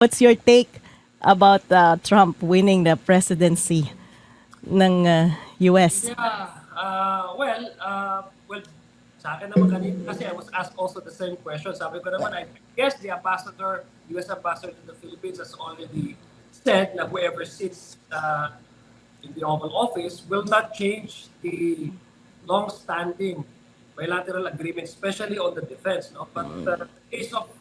What's your take about Trump winning the presidency ng US? Yeah, well, sa akin naman kanina kasi I was asked also the same question. Sabi ko naman, I guess the ambassador, US ambassador to the Philippines has already said na whoever sits in the Oval Office will not change the long-standing bilateral agreement, especially on the defense. No? But the case of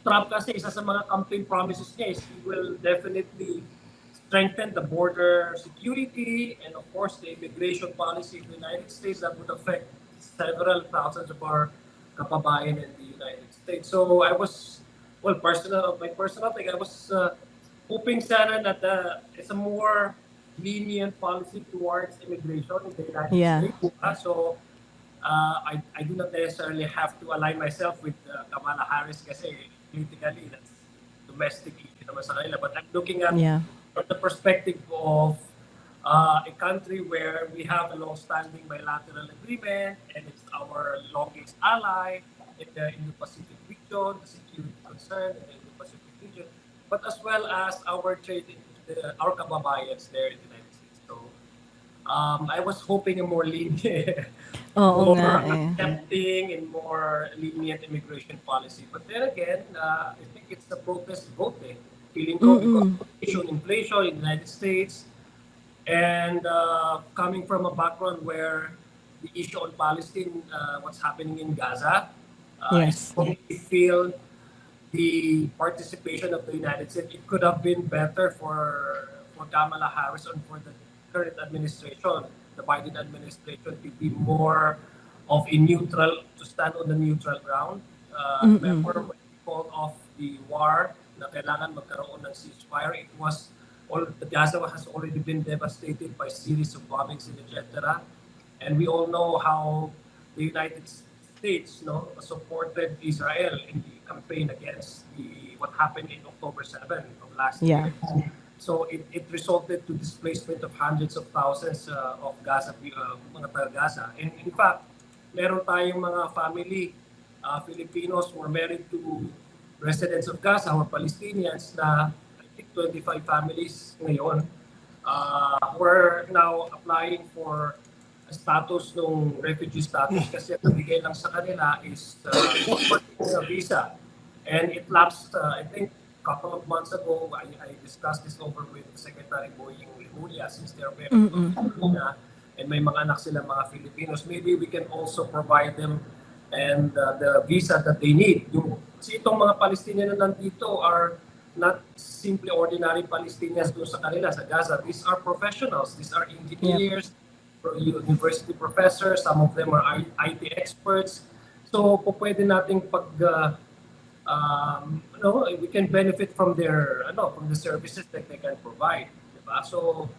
Trump kasi, isa sa mga campaign promises niya is he will definitely strengthen the border security and of course the immigration policy of the United States that would affect several thousands of our kapabayan in the United States. So I was, well, my personal thing, I was hoping sana that it's a more lenient policy towards immigration in the United Yeah. States. So I do not necessarily have to align myself with Kamala Harris kasi politically that's domestic issue naman sa kanila. But I'm looking at Yeah. from the perspective of a country where we have a long-standing bilateral agreement and it's our longest ally in the Indo-Pacific region, the security concern in the Indo-Pacific region, but as well as our trade, our kababayans there in the United States. So I was hoping a more lenient, Oo nga more eh. accepting and more lenient immigration policy. But then again, I think it's the protest vote eh. Feeling ko because of inflation in the United States and coming from a background where the issue on Palestine, what's happening in Gaza, I Yes. strongly feel the participation of the United States, it could have been better for Kamala Harris and for the current administration, the Biden administration, to be more of a neutral, to stand on the neutral ground. Remember when we called off the war na kailangan magkaroon ng ceasefire, it was all the Gaza has already been devastated by series of bombings and etc. And we all know how the United States, supported Israel in the campaign against what happened in October 7 of last Yeah. year. So it resulted to displacement of hundreds of thousands of Gaza, mga taga-Gaza. And in fact, meron tayong mga family, Filipinos who are married to residents of Gaza or Palestinians na I think 25 families ngayon who are now applying for status ng refugee status kasi ang nabigay lang sa kanila is a visa. And it lapsed, I think, a couple of months ago. I discussed this over with Secretary Boying Rimulya since they're very Filipina and may mga anak sila mga Filipinos. Maybe we can also provide them and the visa that they need. Kasi itong mga Palestinian na nandito are not simply ordinary Palestinians doon sa kanila, sa Gaza. These are professionals. These are engineers, university professors, some of them are IT experts. So, pwede nating we can benefit from from the services that they can provide. Diba? So,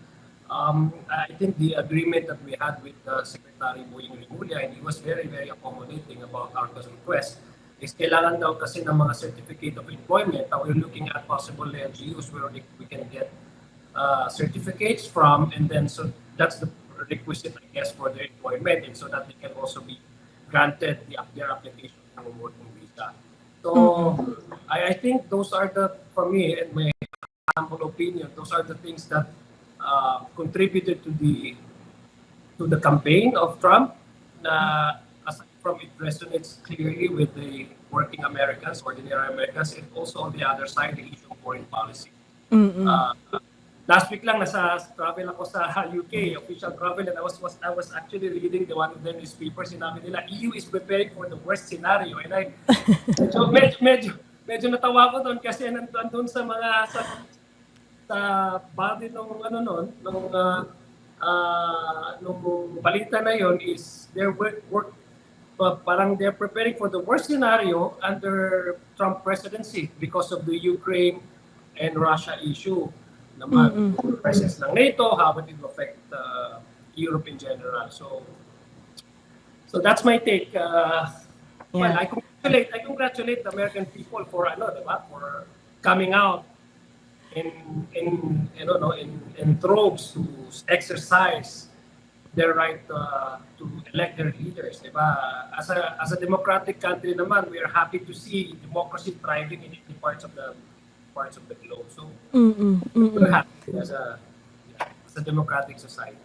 I think the agreement that we had with Secretary Boying Rimulya, and he was very, very accommodating about our request, is kailangan daw kasi ng mga certificate of employment. We're looking at possible LGUs where we can get certificates from, and then so that's the requisite, I guess, for their employment, and so that they can also be granted their application for working visa. So I think those are for me, and my humble opinion, those are the things that contributed to the campaign of Trump. Aside from it resonates clearly with the working Americans, ordinary Americans, and also on the other side, the issue of foreign policy. Last week lang nasa travel ako sa UK, official travel, and I was actually reading one of the newspapers. Sinabi nila EU is preparing for the worst scenario, and I medyo natawa ko doon kasi nandun sa mga sa body nung balita na yon is their work parang they're preparing for the worst scenario under Trump presidency because of the Ukraine and Russia issue. Naman, presence ng NATO, how it will affect Europe in general. So that's my take. Well, I congratulate the American people for for coming out in troops to exercise their right to elect their leaders, diba? As a democratic country naman, we are happy to see democracy thriving in many parts of the parts of the globe. So Mm-mm, mm-mm. we're happy as a democratic society.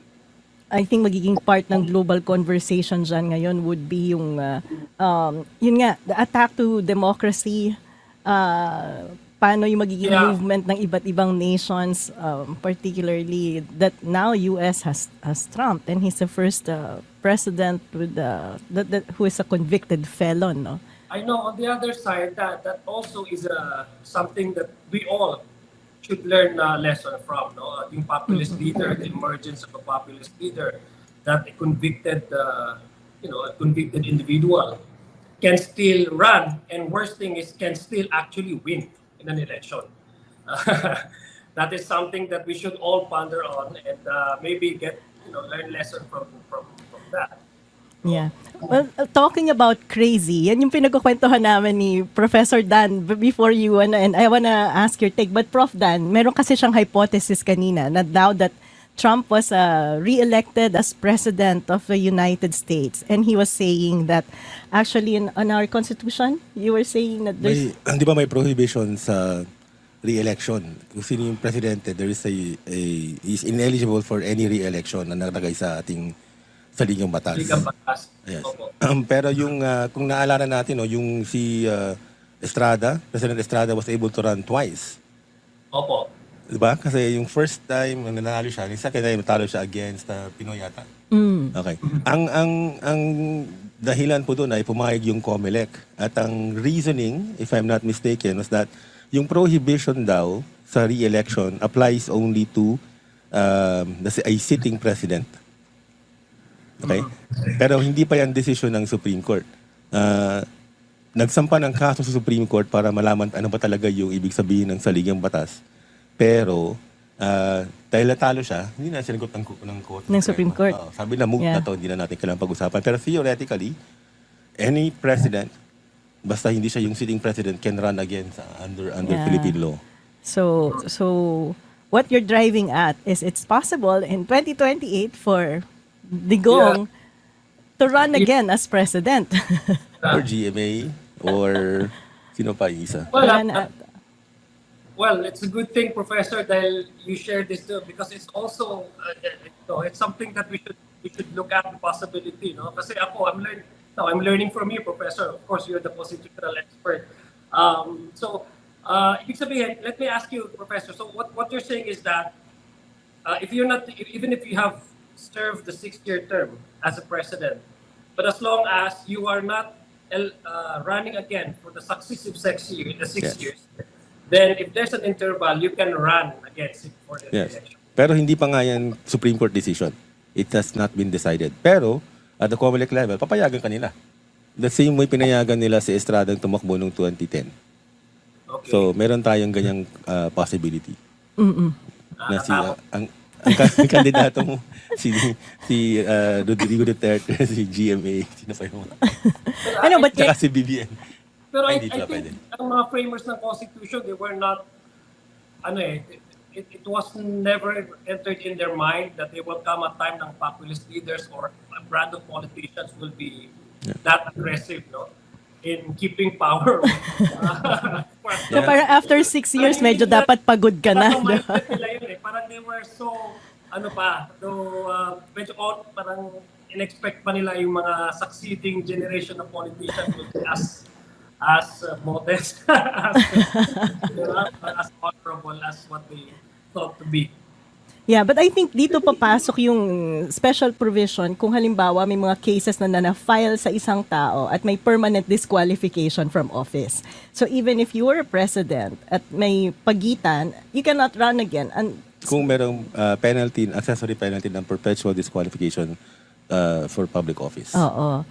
I think magiging part ng global conversation dyan ngayon would be yung, yun nga, the attack to democracy, paano yung magiging Yeah. movement ng iba't ibang nations, particularly that now US has Trump and he's the first president with who is a convicted felon, no? I know on the other side that also is something that we all should learn a lesson from. No, yung populist leader, the emergence of a populist leader, that a convicted, a convicted individual can still run, and worst thing is can still actually win in an election. That is something that we should all ponder on and maybe learn lesson from that. Yeah. Well, talking about crazy, yan yung pinagkukwentuhan namin ni Professor Dan before you, and I wanna ask your take. But Prof. Dan, meron kasi siyang hypothesis kanina na now that Trump was re-elected as President of the United States, and he was saying that actually on our Constitution, you were saying that there's... Di ba may prohibition sa re-election? Kung sino yung presidente, there is he's ineligible for any re-election na nakalagay sa ating saligang batas. Ligang batas. Yes. Opo. Pero yung kung naalala natin, no, yung si President Estrada was able to run twice. Opo. Diba? Kasi yung first time nanalo siya, yung second time natalo siya against Pinoy yata. Okay. Ang dahilan po doon ay pumayag yung COMELEC. At ang reasoning, if I'm not mistaken, was that yung prohibition daw sa re-election applies only to a sitting president. Okay? Pero hindi pa yan desisyon ng Supreme Court. Nagsampa ng kaso sa Supreme Court para malaman ano ba talaga yung ibig sabihin ng saligang batas. Pero dahil natalo siya, hindi na sinagot ng court. Ng Supreme Court. Sabi na move na to, hindi na natin kailangang pag-usapan. Pero theoretically, any president, basta hindi siya yung sitting president, can run again under Yeah. Philippine law. So what you're driving at is it's possible in 2028 for Digong to run again as president. Or GMA, or sino pa yung isa? Well, it's a good thing, Professor, dahil you shared this too, because it's also it's something that we should look at the possibility, no? Kasi ako, I'm learning from you, Professor. Of course, you're the constitutional expert. Ibig sabihin, let me ask you, Professor. So what you're saying is that even if you have served the 6-year term as a president, but as long as you are not running again for the successive 6 years, then if there's an interval, you can run against it for the election. Pero hindi pa nga yan Supreme Court decision. It has not been decided. Pero at the COMELEC level, papayagan kanila. The same way pinayagan nila si Estrada ang tumakbo noong 2010. Okay. So meron tayong ganyang possibility. Na ang kandidato mo si Rodrigo Duterte, si GMA, sino pa yung But tsaka si BBM. Pero I Hindi pala think pwede. ang mga framers ng Constitution, they were not, it was never entered in their mind that there will come a time ng populist leaders or random politicians will be that aggressive, no? In keeping power. So parang after 6 years, medyo dapat pagod ka na. Parang mindset nila yun eh. Parang they were so, medyo parang in-expect pa nila yung mga succeeding generation of politicians will be as modest, as honorable as what they thought to be. Yeah, but I think dito papasok yung special provision kung halimbawa may mga cases na na-file sa isang tao at may permanent disqualification from office. So even if you were a president at may pagitan, you cannot run again. And Kung merong accessory penalty ng perpetual disqualification for public office. oo.